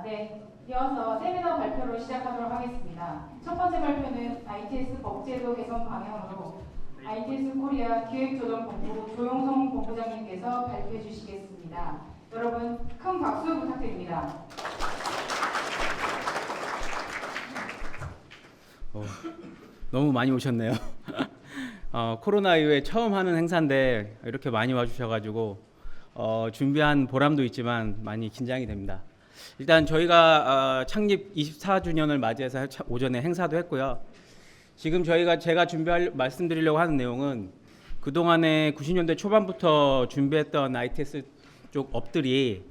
네. 이어서 세미나 발표로 시작하도록 하겠습니다. 첫 번째 발표는 ITS 법제도 개선 방향으로 ITS 코리아 기획조정본부 조용성 본부장님께서 발표해 주시겠습니다. 여러분 큰 박수 부탁드립니다. 너무 많이 오셨네요. 코로나 이후에 처음 하는 행사인데 이렇게 많이 와주셔가지고 준비한 보람도 있지만 많이 긴장이 됩니다. 일단 저희가 창립 24주년을 맞이해서 오전에 행사도 했고요. 지금 제가 말씀드리려고 하는 내용은 그동안에 90년대 초반부터 준비했던 ITS 쪽 업들이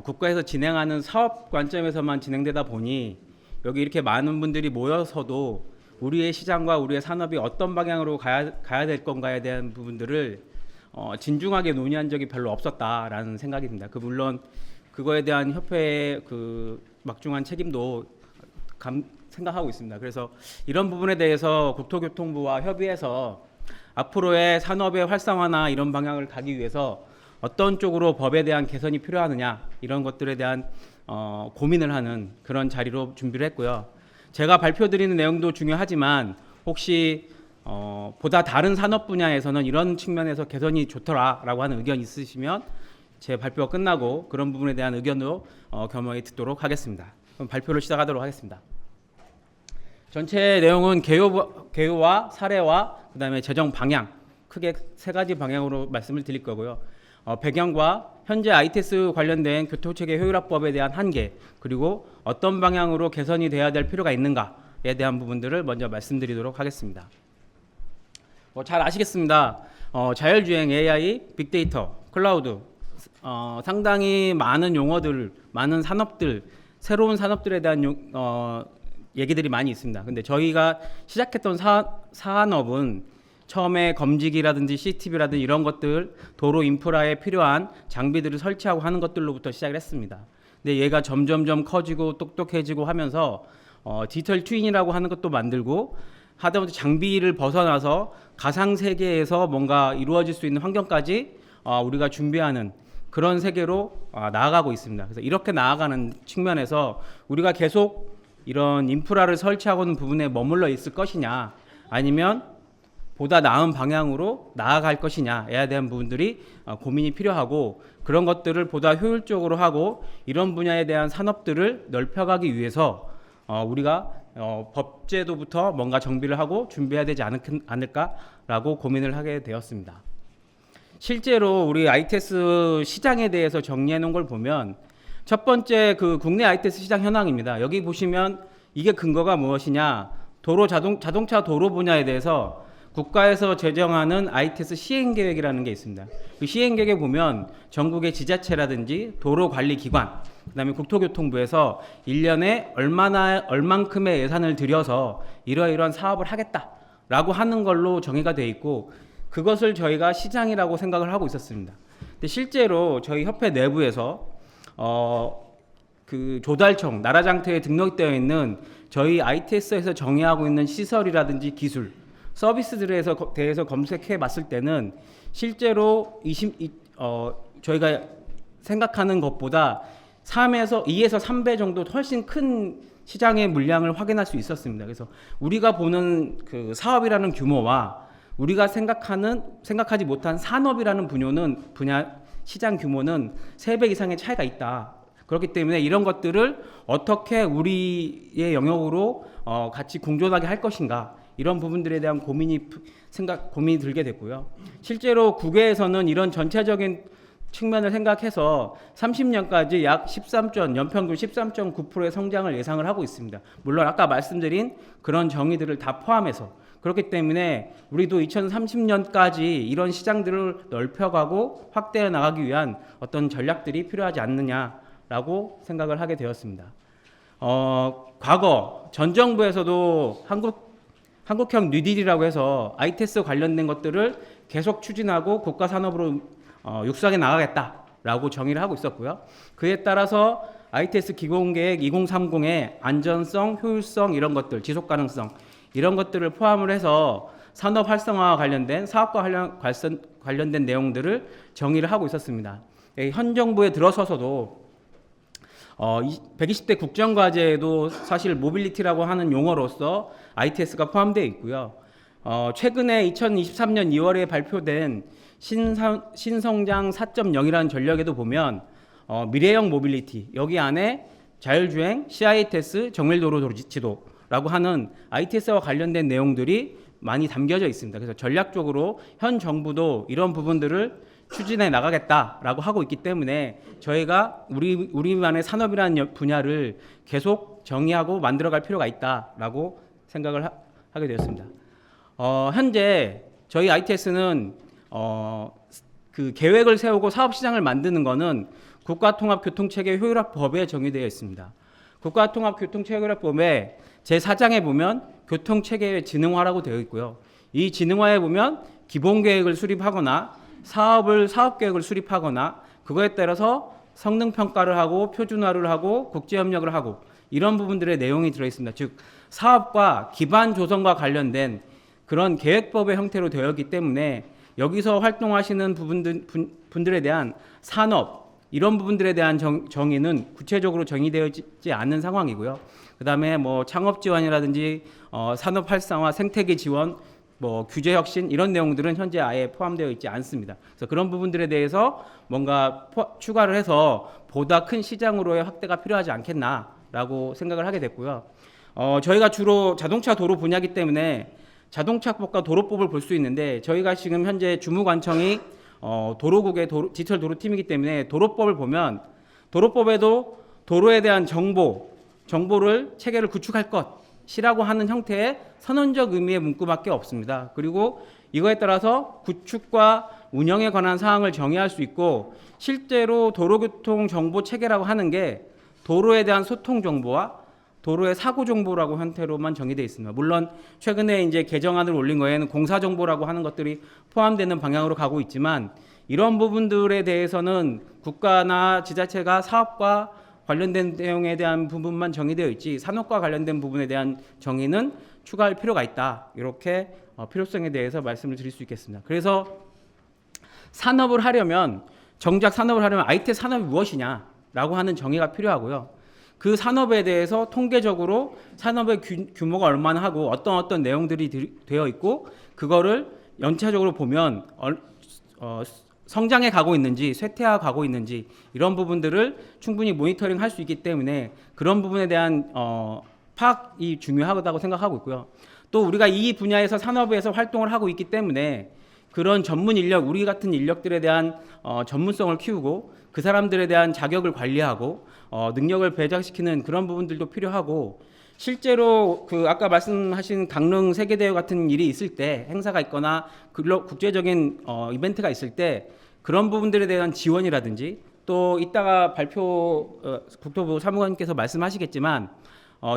국가에서 진행하는 사업 관점에서만 진행되다 보니 여기 이렇게 많은 분들이 모여서도 우리의 시장과 우리의 산업이 어떤 방향으로 가야 될 건가에 대한 부분들을 진중하게 논의한 적이 별로 없었다라는 생각이 듭니다. 물론 그거에 대한 협회의 그 막중한 책임도 생각하고 있습니다. 그래서 이런 부분에 대해서 국토교통부와 협의해서 앞으로의 산업의 활성화나 이런 방향을 가기 위해서 어떤 쪽으로 법에 대한 개선이 필요하느냐 이런 것들에 대한 고민을 하는 그런 자리로 준비를 했고요. 제가 발표드리는 내용도 중요하지만 혹시 보다 다른 산업 분야에서는 이런 측면에서 개선이 좋더라라고 하는 의견 있으시면 제 발표가 끝나고 그런 부분에 대한 의견도 겸허히 듣도록 하겠습니다. 그럼 발표를 시작하도록 하겠습니다. 전체 내용은 개요와 사례와 그다음에 재정 방향 크게 세 가지 방향으로 말씀을 드릴 거고요. 배경과 현재 ITS 관련된 교통체계 효율화법에 대한 한계 그리고 어떤 방향으로 개선이 돼야 될 필요가 있는가에 대한 부분들을 먼저 말씀드리도록 하겠습니다. 잘 아시겠습니다. 자율주행, AI, 빅데이터, 클라우드 상당히 많은 용어들, 많은 산업들, 새로운 산업들에 대한 얘기들이 많이 있습니다. 근데 저희가 시작했던 산업은 처음에 검지기라든지 CCTV라든지 이런 것들, 도로 인프라에 필요한 장비들을 설치하고 하는 것들로부터 시작을 했습니다. 근데 얘가 점점점 커지고 똑똑해지고 하면서 디지털 트윈이라고 하는 것도 만들고 하다못해 장비를 벗어나서 가상 세계에서 뭔가 이루어질 수 있는 환경까지 우리가 준비하는 그런 세계로 나아가고 있습니다. 그래서 이렇게 나아가는 측면에서 우리가 계속 이런 인프라를 설치하고 있는 부분에 머물러 있을 것이냐 아니면 보다 나은 방향으로 나아갈 것이냐에 대한 부분들이 고민이 필요하고 그런 것들을 보다 효율적으로 하고 이런 분야에 대한 산업들을 넓혀가기 위해서 우리가 법제도부터 뭔가 정비를 하고 준비해야 되지 않을까라고 고민을 하게 되었습니다. 실제로 우리 ITS 시장에 대해서 정리해 놓은 걸 보면 첫 번째 그 국내 ITS 시장 현황입니다. 여기 보시면 이게 근거가 무엇이냐? 자동차 도로 분야에 대해서 국가에서 제정하는 ITS 시행계획이라는 게 있습니다. 그 시행계획에 보면 전국의 지자체라든지 도로관리기관, 그다음에 국토교통부에서 1년에 얼만큼의 예산을 들여서 이러이러한 사업을 하겠다라고 하는 걸로 정의가 돼 있고 그것을 저희가 시장이라고 생각을 하고 있었습니다. 근데 실제로 저희 협회 내부에서 그 조달청 나라장터에 등록되어 있는 저희 ITS에서 정의하고 있는 시설이라든지 기술 서비스들에 대해서 검색해 봤을 때는 실제로 저희가 생각하는 것보다 2에서 3배 정도 훨씬 큰 시장의 물량을 확인할 수 있었습니다. 그래서 우리가 보는 그 사업이라는 규모와 우리가 생각하지 못한 산업이라는 시장 규모는 3배 이상의 차이가 있다. 그렇기 때문에 이런 것들을 어떻게 우리의 영역으로 같이 공존하게 할 것인가 이런 부분들에 대한 고민이 들게 됐고요. 실제로 국외에서는 이런 전체적인 측면을 생각해서 30년까지 약 연평균 13.9%의 성장을 예상을 하고 있습니다. 물론 아까 말씀드린 그런 정의들을 다 포함해서 그렇기 때문에 우리도 2030년까지 이런 시장들을 넓혀가고 확대해 나가기 위한 어떤 전략들이 필요하지 않느냐라고 생각을 하게 되었습니다. 과거 전 정부에서도 한국형 뉴딜이라고 해서 ITS 관련된 것들을 계속 추진하고 국가 산업으로 육성해 나가겠다라고 정의를 하고 있었고요. 그에 따라서 ITS 기본계획 2030의 안전성, 효율성 이런 것들, 지속 가능성 이런 것들을 포함을 해서 산업 활성화와 관련된 사업과 관련된 내용들을 정의를 하고 있었습니다. 현 정부에 들어서서도 120대 국정과제에도 사실 모빌리티라고 하는 용어로서 ITS가 포함되어 있고요. 최근에 2023년 2월에 발표된 신성장 4.0이라는 전략에도 보면 미래형 모빌리티, 여기 안에 자율주행, CITS, 정밀도로 지도라고 하는 ITS와 관련된 내용들이 많이 담겨져 있습니다. 그래서 전략적으로 현 정부도 이런 부분들을 추진해 나가겠다라고 하고 있기 때문에 저희가 우리만의 산업이라는 분야를 계속 정의하고 만들어갈 필요가 있다라고 생각을 하게 되었습니다. 현재 저희 ITS는 그 계획을 세우고 사업 시장을 만드는 것은 국가통합교통체계 효율화법에 정의되어 있습니다. 국가통합교통체계 효율화법에 제4장에 보면 교통체계의 지능화라고 되어 있고요. 이 지능화에 보면 기본계획을 수립하거나 사업계획을 수립하거나 그거에 따라서 성능평가를 하고 표준화를 하고 국제협력을 하고 이런 부분들의 내용이 들어있습니다. 즉 사업과 기반 조성과 관련된 그런 계획법의 형태로 되어 있기 때문에 여기서 활동하시는 분들에 대한 산업 이런 부분들에 대한 정의는 구체적으로 정의되어 있지 않은 상황이고요. 그다음에 뭐 창업 지원이라든지 산업 활성화, 생태계 지원, 뭐 규제 혁신 이런 내용들은 현재 아예 포함되어 있지 않습니다. 그래서 그런 부분들에 대해서 뭔가 추가를 해서 보다 큰 시장으로의 확대가 필요하지 않겠나라고 생각을 하게 됐고요. 저희가 주로 자동차 도로 분야이기 때문에 자동차법과 도로법을 볼 수 있는데 저희가 지금 현재 주무관청이 도로국의 디지털 도로팀이기 때문에 도로법을 보면 도로법에도 도로에 대한 정보를 체계를 구축할 것이라고 하는 형태의 선언적 의미의 문구밖에 없습니다. 그리고 이거에 따라서 구축과 운영에 관한 사항을 정의할 수 있고 실제로 도로교통 정보 체계라고 하는 게 도로에 대한 소통 정보와 도로의 사고 정보라고 형태로만 정의되어 있습니다. 물론 최근에 이제 개정안을 올린 거에는 공사 정보라고 하는 것들이 포함되는 방향으로 가고 있지만 이런 부분들에 대해서는 국가나 지자체가 사업과 관련된 내용에 대한 부분만 정의되어 있지 산업과 관련된 부분에 대한 정의는 추가할 필요가 있다. 이렇게 필요성에 대해서 말씀을 드릴 수 있겠습니다. 그래서 정작 산업을 하려면 IT 산업이 무엇이냐라고 하는 정의가 필요하고요. 그 산업에 대해서 통계적으로 산업의 규모가 얼마나 하고 어떤 내용들이 되어 있고 그거를 연차적으로 보면 성장해 가고 있는지 쇠퇴해 가고 있는지 이런 부분들을 충분히 모니터링 할 수 있기 때문에 그런 부분에 대한 파악이 중요하다고 생각하고 있고요. 또 우리가 이 분야에서 산업에서 활동을 하고 있기 때문에 그런 전문 인력, 우리 같은 인력들에 대한 전문성을 키우고 그 사람들에 대한 자격을 관리하고 능력을 배장시키는 그런 부분들도 필요하고 실제로 그 아까 말씀하신 강릉 세계대회 같은 일이 있을 때 행사가 있거나 국제적인 이벤트가 있을 때 그런 부분들에 대한 지원이라든지 또 이따가 국토부 사무관님께서 말씀하시겠지만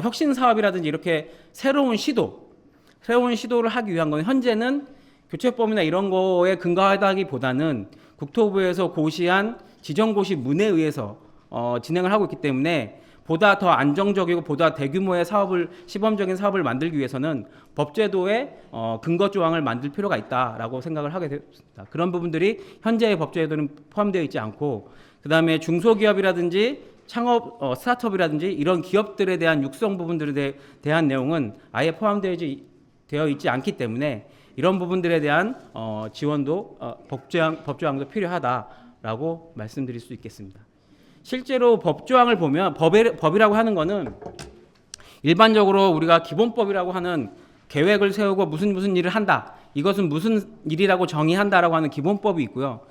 혁신 사업이라든지 이렇게 새로운 시도를 하기 위한 건 현재는 교체법이나 이런 거에 근거하다기보다는 국토부에서 고시한 지정고시 문에 의해서 진행을 하고 있기 때문에 보다 더 안정적이고 보다 대규모의 시범적인 사업을 만들기 위해서는 법제도에 근거 조항을 만들 필요가 있다라고 생각을 하게 됐습니다. 그런 부분들이 현재의 법제도는 포함되어 있지 않고 그다음에 중소기업이라든지 창업 스타트업이라든지 이런 기업들에 대한 육성 부분들에 대한 내용은 아예 포함되어 있지 않기 때문에 이런 부분들에 대한 지원도 법조항도 필요하다라고 말씀드릴 수 있겠습니다. 실제로 법조항을 보면 법이라고 하는 거는 일반적으로 우리가 기본법이라고 하는 계획을 세우고 무슨 일을 한다. 이것은 무슨 일이라고 정의한다라고 하는 기본법이 있고요.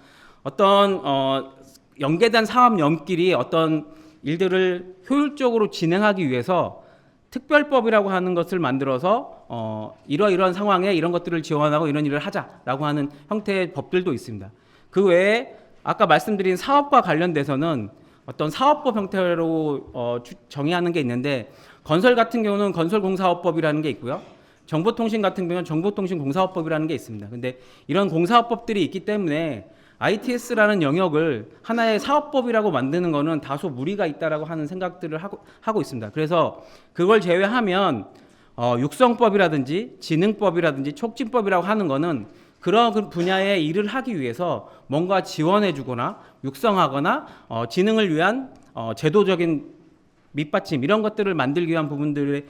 어떤 연계된 사업연끼리 어떤 일들을 효율적으로 진행하기 위해서 특별법이라고 하는 것을 만들어서 이러이러한 상황에 이런 것들을 지원하고 이런 일을 하자라고 하는 형태의 법들도 있습니다. 그 외에 아까 말씀드린 사업과 관련돼서는 어떤 사업법 형태로 정의하는 게 있는데 건설 같은 경우는 건설공사업법이라는 게 있고요. 정보통신 같은 경우는 정보통신공사업법이라는 게 있습니다. 근데 이런 공사업법들이 있기 때문에 ITS라는 영역을 하나의 사업법이라고 만드는 거는 다소 무리가 있다라고 하는 생각들을 하고 있습니다. 그래서 그걸 제외하면 육성법이라든지 지능법이라든지 촉진법이라고 하는 거는 그런 분야의 일을 하기 위해서 뭔가 지원해주거나 육성하거나 지능을 위한 제도적인 밑받침 이런 것들을 만들기 위한 부분들의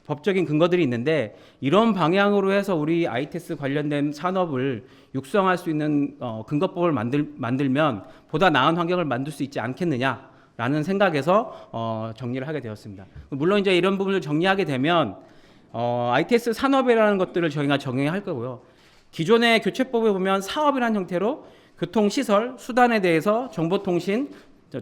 법적인 근거들이 있는데 이런 방향으로 해서 우리 ITS 관련된 산업을 육성할 수 있는 근거법을 만들면 보다 나은 환경을 만들 수 있지 않겠느냐라는 생각에서 정리를 하게 되었습니다. 물론 이제 이런 부분을 정리하게 되면 ITS 산업이라는 것들을 저희가 정의할 거고요. 기존의 교체법에 보면 사업이라는 형태로 교통시설, 수단에 대해서 정보통신,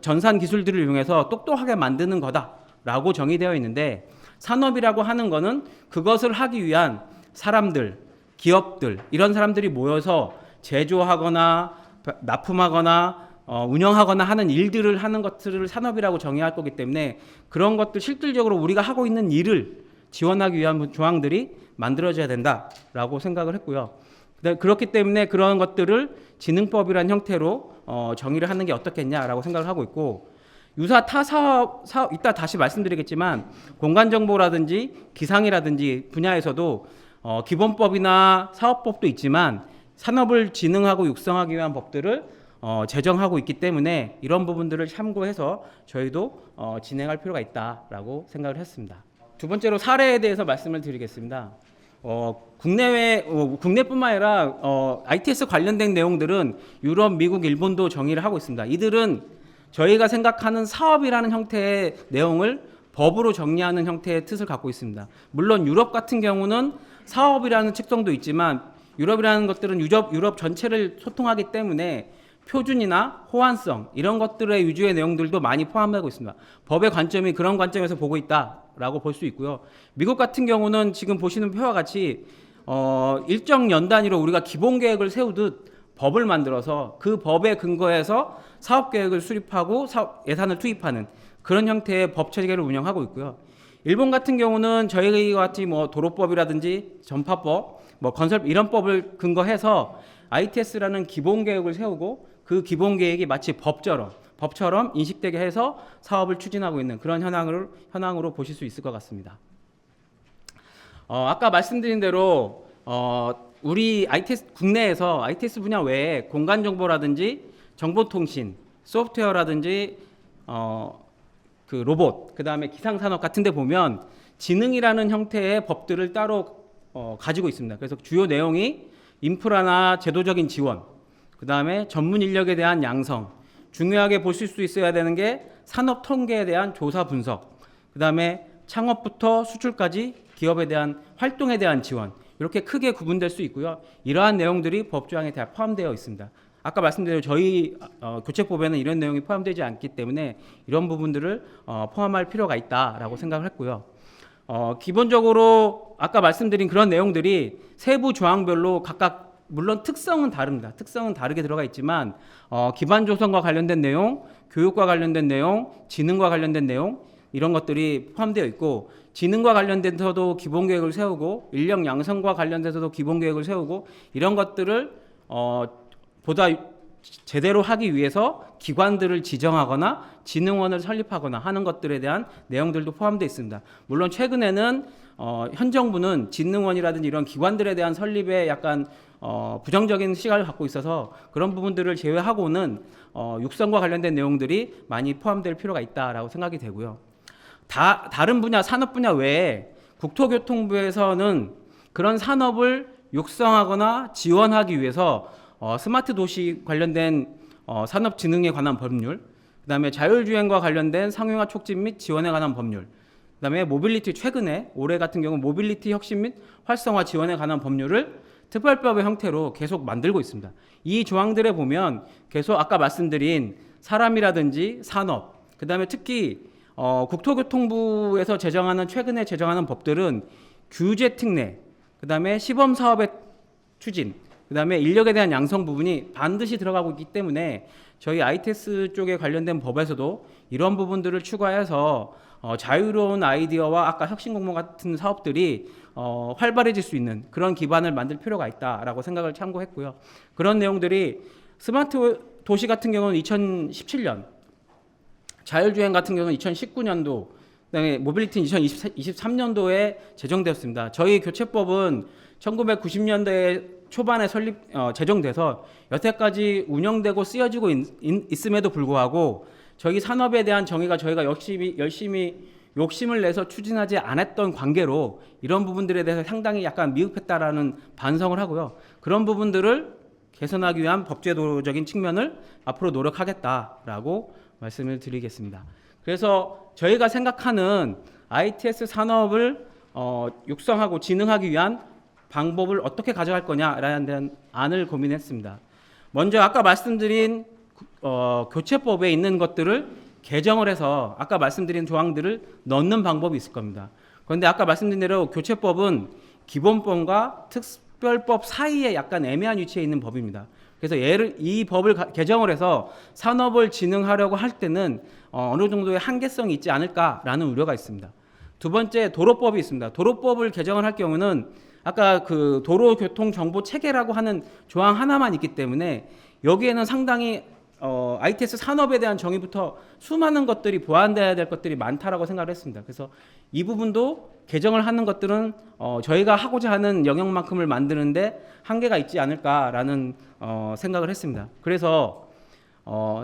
전산 기술들을 이용해서 똑똑하게 만드는 거다라고 정의되어 있는데 산업이라고 하는 거는 그것을 하기 위한 사람들, 기업들 이런 사람들이 모여서 제조하거나 납품하거나 운영하거나 하는 일들을 하는 것들을 산업이라고 정의할 거기 때문에 그런 것들 실질적으로 우리가 하고 있는 일을 지원하기 위한 조항들이 만들어져야 된다라고 생각을 했고요. 그렇기 때문에 그런 것들을 지능법이라는 형태로 정의를 하는 게 어떻겠냐라고 생각을 하고 있고 유사 타 사업 이따 다시 말씀드리겠지만 공간정보라든지 기상이라든지 분야에서도 기본법이나 사업법도 있지만 산업을 진흥하고 육성하기 위한 법들을 제정하고 있기 때문에 이런 부분들을 참고해서 저희도 진행할 필요가 있다라고 생각을 했습니다. 두 번째로 사례에 대해서 말씀을 드리겠습니다. 국내뿐만 아니라 ITS 관련된 내용들은 유럽, 미국, 일본도 정의를 하고 있습니다. 이들은 저희가 생각하는 사업이라는 형태의 내용을 법으로 정리하는 형태의 뜻을 갖고 있습니다. 물론 유럽 같은 경우는 사업이라는 측정도 있지만 유럽이라는 것들은 유럽 전체를 소통하기 때문에 표준이나 호환성 이런 것들의 위주의 내용들도 많이 포함하고 있습니다. 법의 관점이 그런 관점에서 보고 있다라고 볼 수 있고요. 미국 같은 경우는 지금 보시는 표와 같이 일정 연 단위로 우리가 기본 계획을 세우듯 법을 만들어서 그 법에 근거해서 사업 계획을 수립하고 예산을 투입하는 그런 형태의 법 체계를 운영하고 있고요. 일본 같은 경우는 저희가 같이 도로법이라든지 전파법, 건설 이런 법을 근거해서 ITS라는 기본 계획을 세우고 그 기본 계획이 마치 법처럼 인식되게 해서 사업을 추진하고 있는 그런 현황으로 보실 수 있을 것 같습니다. 아까 말씀드린 대로 우리 ITS 국내에서 ITS 분야 외에 공간 정보라든지 정보통신, 소프트웨어라든지 그 로봇, 그다음에 기상 산업 같은 데 보면 지능이라는 형태의 법들을 따로 가지고 있습니다. 그래서 주요 내용이 인프라나 제도적인 지원, 그다음에 전문 인력에 대한 양성, 중요하게 보실 수 있어야 되는 게 산업 통계에 대한 조사 분석, 그다음에 창업부터 수출까지 기업에 대한 활동에 대한 지원, 이렇게 크게 구분될 수 있고요. 이러한 내용들이 법조항에 다 포함되어 있습니다. 아까 말씀드린 저희 교체법에는 이런 내용이 포함되지 않기 때문에 이런 부분들을 포함할 필요가 있다라고 생각을 했고요. 기본적으로 아까 말씀드린 그런 내용들이 세부 조항별로 각각 물론 특성은 다릅니다. 특성은 다르게 들어가 있지만 기반 조성과 관련된 내용, 교육과 관련된 내용, 지능과 관련된 내용 이런 것들이 포함되어 있고 지능과 관련돼서도 기본 계획을 세우고 인력 양성과 관련돼서도 기본 계획을 세우고 이런 것들을 보다 제대로 하기 위해서 기관들을 지정하거나 진흥원을 설립하거나 하는 것들에 대한 내용들도 포함되어 있습니다. 물론 최근에는 현 정부는 진흥원이라든지 이런 기관들에 대한 설립에 약간 부정적인 시각을 갖고 있어서 그런 부분들을 제외하고는 육성과 관련된 내용들이 많이 포함될 필요가 있다라고 생각이 되고요. 다른 분야, 산업 분야 외에 국토교통부에서는 그런 산업을 육성하거나 지원하기 위해서 스마트 도시 관련된 산업진흥에 관한 법률, 그다음에 자율주행과 관련된 상용화 촉진 및 지원에 관한 법률, 그다음에 모빌리티 최근에 올해 같은 경우 모빌리티 혁신 및 활성화 지원에 관한 법률을 특별법의 형태로 계속 만들고 있습니다. 이 조항들에 보면 계속 아까 말씀드린 사람이라든지 산업, 그다음에 특히 국토교통부에서 최근에 제정하는 법들은 규제 특례, 그다음에 시범 사업의 추진, 그다음에 인력에 대한 양성 부분이 반드시 들어가고 있기 때문에 저희 ITS 쪽에 관련된 법에서도 이런 부분들을 추가해서 자유로운 아이디어와 아까 혁신공모 같은 사업들이 활발해질 수 있는 그런 기반을 만들 필요가 있다라고 생각을 참고했고요. 그런 내용들이 스마트 도시 같은 경우는 2017년, 자율주행 같은 경우는 2019년도, 그다음에 모빌리티는 2023년도에 제정되었습니다. 저희 교체법은 1990년대 초반에 제정돼서 여태까지 운영되고 쓰여지고 있음에도 불구하고 저희 산업에 대한 정의가 저희가 열심히 욕심을 내서 추진하지 않았던 관계로 이런 부분들에 대해서 상당히 약간 미흡했다라는 반성을 하고요. 그런 부분들을 개선하기 위한 법제도적인 측면을 앞으로 노력하겠다라고 말씀을 드리겠습니다. 그래서 저희가 생각하는 ITS 산업을 육성하고 진흥하기 위한 방법을 어떻게 가져갈 거냐라는 안을 고민했습니다. 먼저 아까 말씀드린 교체법에 있는 것들을 개정을 해서 아까 말씀드린 조항들을 넣는 방법이 있을 겁니다. 그런데 아까 말씀드린 대로 교체법은 기본법과 특별법 사이에 약간 애매한 위치에 있는 법입니다. 그래서 이 법을 개정을 해서 산업을 진흥하려고 할 때는 어느 정도의 한계성이 있지 않을까라는 우려가 있습니다. 두 번째, 도로법이 있습니다. 도로법을 개정을 할 경우는 아까 그 도로교통정보체계라고 하는 조항 하나만 있기 때문에 여기에는 상당히 ITS 산업에 대한 정의부터 수많은 것들이 보완돼야 될 것들이 많다라고 생각을 했습니다. 그래서 이 부분도 개정을 하는 것들은 저희가 하고자 하는 영역만큼을 만드는데 한계가 있지 않을까라는 생각을 했습니다. 그래서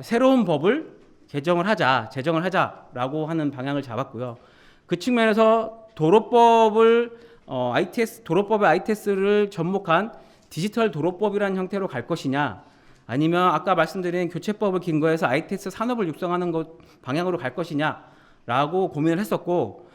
새로운 법을 제정을 하자라고 하는 방향을 잡았고요. 그 측면에서 도로법의 ITS를 접목한 디지털 도로법이라는 형태로 갈 것이냐, 아니면 아까 말씀드린 교체법을 근거해서 ITS 산업을 육성하는 것 방향으로 갈 것이냐라고 고민을 했었고,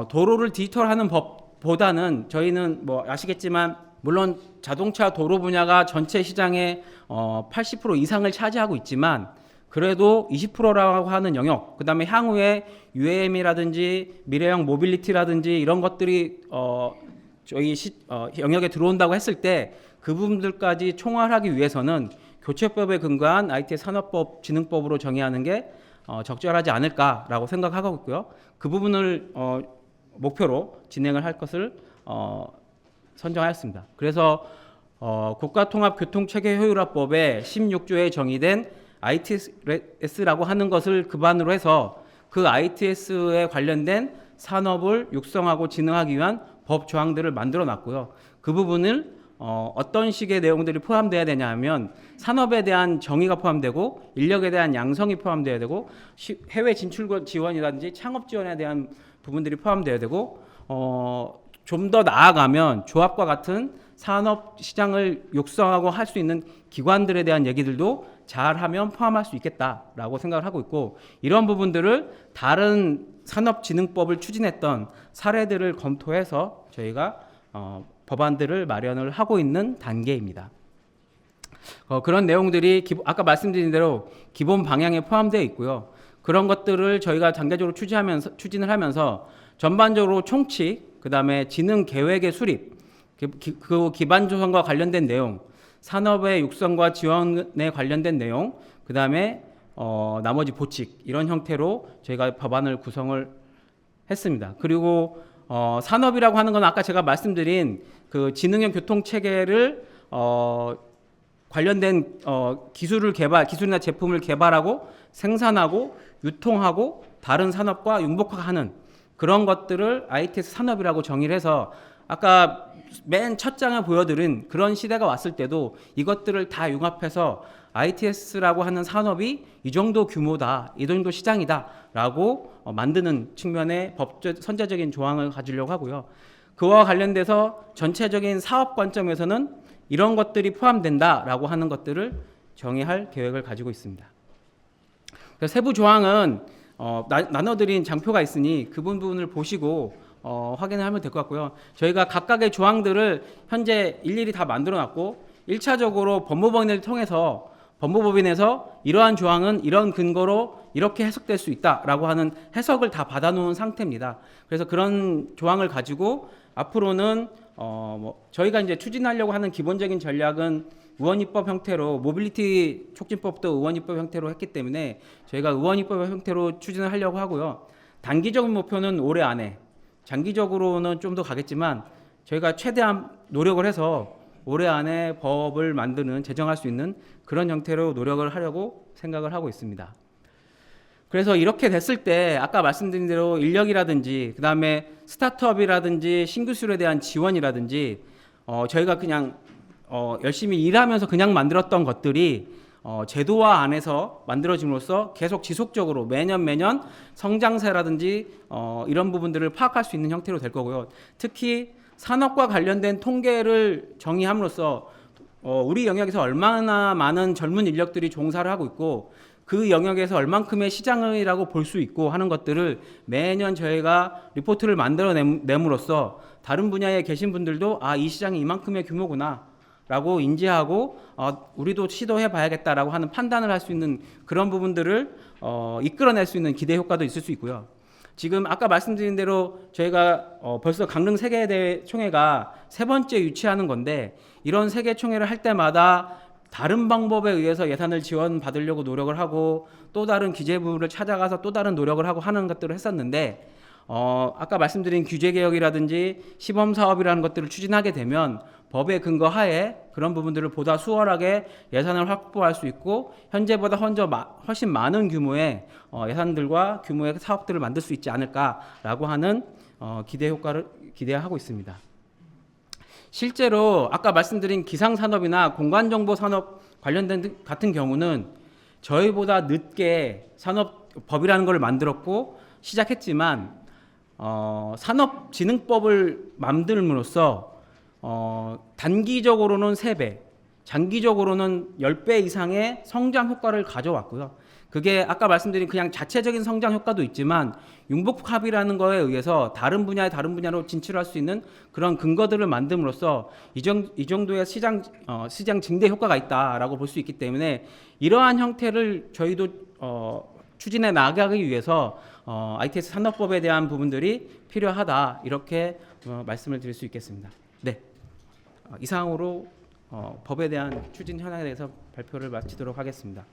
도로를 디지털하는 법보다는 저희는 뭐 아시겠지만 물론 자동차 도로 분야가 전체 시장의 80% 이상을 차지하고 있지만 그래도 20%라고 하는 영역, 그 다음에 향후에 UAM이라든지 미래형 모빌리티라든지 이런 것들이 저희 영역에 들어온다고 했을 때 그 부분들까지 총괄하기 위해서는 교체법에 근거한 ITS 산업법 진흥법으로 정의하는 게 적절하지 않을까라고 생각하고 있고요. 그 부분을 목표로 진행을 할 것을 선정하였습니다. 그래서 국가통합교통체계 효율화법의 16조에 정의된 ITS라고 하는 것을 기반으로 해서 그 ITS에 관련된 산업을 육성하고 진흥하기 위한 법 조항들을 만들어 놨고요. 그 부분을 어떤 식의 내용들이 포함되어야 되냐 하면 산업에 대한 정의가 포함되고 인력에 대한 양성이 포함되어야 되고 해외 진출 지원이라든지 창업 지원에 대한 부분들이 포함되어야 되고 좀 더 나아가면 조합과 같은 산업 시장을 육성하고 할 수 있는 기관들에 대한 얘기들도 잘하면 포함할 수 있겠다라고 생각을 하고 있고, 이런 부분들을 다른 산업진흥법을 추진했던 사례들을 검토해서 저희가 법안들을 마련을 하고 있는 단계입니다. 그런 내용들이 아까 말씀드린 대로 기본 방향에 포함되어 있고요. 그런 것들을 저희가 단계적으로 추진을 하면서 전반적으로 총칙, 그 다음에 진흥 계획의 수립, 그 기반 조성과 관련된 내용, 산업의 육성과 지원에 관련된 내용, 그 다음에 나머지 보칙, 이런 형태로 저희가 법안을 구성을 했습니다. 그리고 산업이라고 하는 건 아까 제가 말씀드린 그 지능형 교통 체계를 관련된 기술이나 제품을 개발하고 생산하고 유통하고 다른 산업과 융복하는 그런 것들을 ITS 산업이라고 정의를 해서 아까 맨 첫 장에 보여드린 그런 시대가 왔을 때도 이것들을 다 융합해서 ITS라고 하는 산업이 이 정도 규모다, 이 정도 시장이다라고 만드는 측면의 선제적인 조항을 가지려고 하고요. 그와 관련돼서 전체적인 사업 관점에서는 이런 것들이 포함된다라고 하는 것들을 정의할 계획을 가지고 있습니다. 그래서 세부 조항은 나눠드린 장표가 있으니 그 부분을 보시고 확인을 하면 될 것 같고요. 저희가 각각의 조항들을 현재 일일이 다 만들어놨고 1차적으로 법무법인에서 이러한 조항은 이런 근거로 이렇게 해석될 수 있다라고 하는 해석을 다 받아놓은 상태입니다. 그래서 그런 조항을 가지고 앞으로는 저희가 이제 추진하려고 하는 기본적인 전략은 의원입법 형태로, 모빌리티 촉진법도 의원입법 형태로 했기 때문에 저희가 의원입법 형태로 추진을 하려고 하고요. 단기적인 목표는 올해 안에, 장기적으로는 좀 더 가겠지만 저희가 최대한 노력을 해서 올해 안에 법을 제정할 수 있는 그런 형태로 노력을 하려고 생각을 하고 있습니다. 그래서 이렇게 됐을 때 아까 말씀드린 대로 인력이라든지 그 다음에 스타트업이라든지 신기술에 대한 지원이라든지 저희가 그냥 열심히 일하면서 그냥 만들었던 것들이 제도화 안에서 만들어짐으로써 계속 지속적으로 매년 성장세라든지 이런 부분들을 파악할 수 있는 형태로 될 거고요. 특히 산업과 관련된 통계를 정의함으로써 우리 영역에서 얼마나 많은 젊은 인력들이 종사를 하고 있고 그 영역에서 얼만큼의 시장이라고 볼 수 있고 하는 것들을 매년 저희가 리포트를 만들어 내므로써 다른 분야에 계신 분들도 이 시장이 이만큼의 규모구나 라고 인지하고 우리도 시도해 봐야겠다라고 하는 판단을 할 수 있는 그런 부분들을 이끌어낼 수 있는 기대 효과도 있을 수 있고요. 지금 아까 말씀드린 대로 저희가 벌써 강릉 세계대회 총회가 3번째 유치하는 건데 이런 세계 총회를 할 때마다 다른 방법에 의해서 예산을 지원받으려고 노력을 하고 또 다른 기재부를 찾아가서 또 다른 노력을 하고 하는 것들을 했었는데 아까 말씀드린 규제개혁이라든지 시범사업이라는 것들을 추진하게 되면 법의 근거 하에 그런 부분들을 보다 수월하게 예산을 확보할 수 있고 현재보다 훨씬 많은 규모의 예산들과 규모의 사업들을 만들 수 있지 않을까라고 하는 기대 효과를 기대하고 있습니다. 실제로 아까 말씀드린 기상산업이나 공간정보산업 관련된 같은 경우는 저희보다 늦게 산업법이라는 걸 만들었고 시작했지만 산업진흥법을 만들므로써 단기적으로는 3배, 장기적으로는 10배 이상의 성장 효과를 가져왔고요. 그게 아까 말씀드린 그냥 자체적인 성장 효과도 있지만 융복합이라는 거에 의해서 다른 분야로 진출할 수 있는 그런 근거들을 만듦으로써 이 정도의 시장 증대 효과가 있다라고 볼 수 있기 때문에 이러한 형태를 저희도 추진해 나가기 위해서 ITS 산업법에 대한 부분들이 필요하다 이렇게 말씀을 드릴 수 있겠습니다. 네, 이상으로 법에 대한 추진 현황에 대해서 발표를 마치도록 하겠습니다.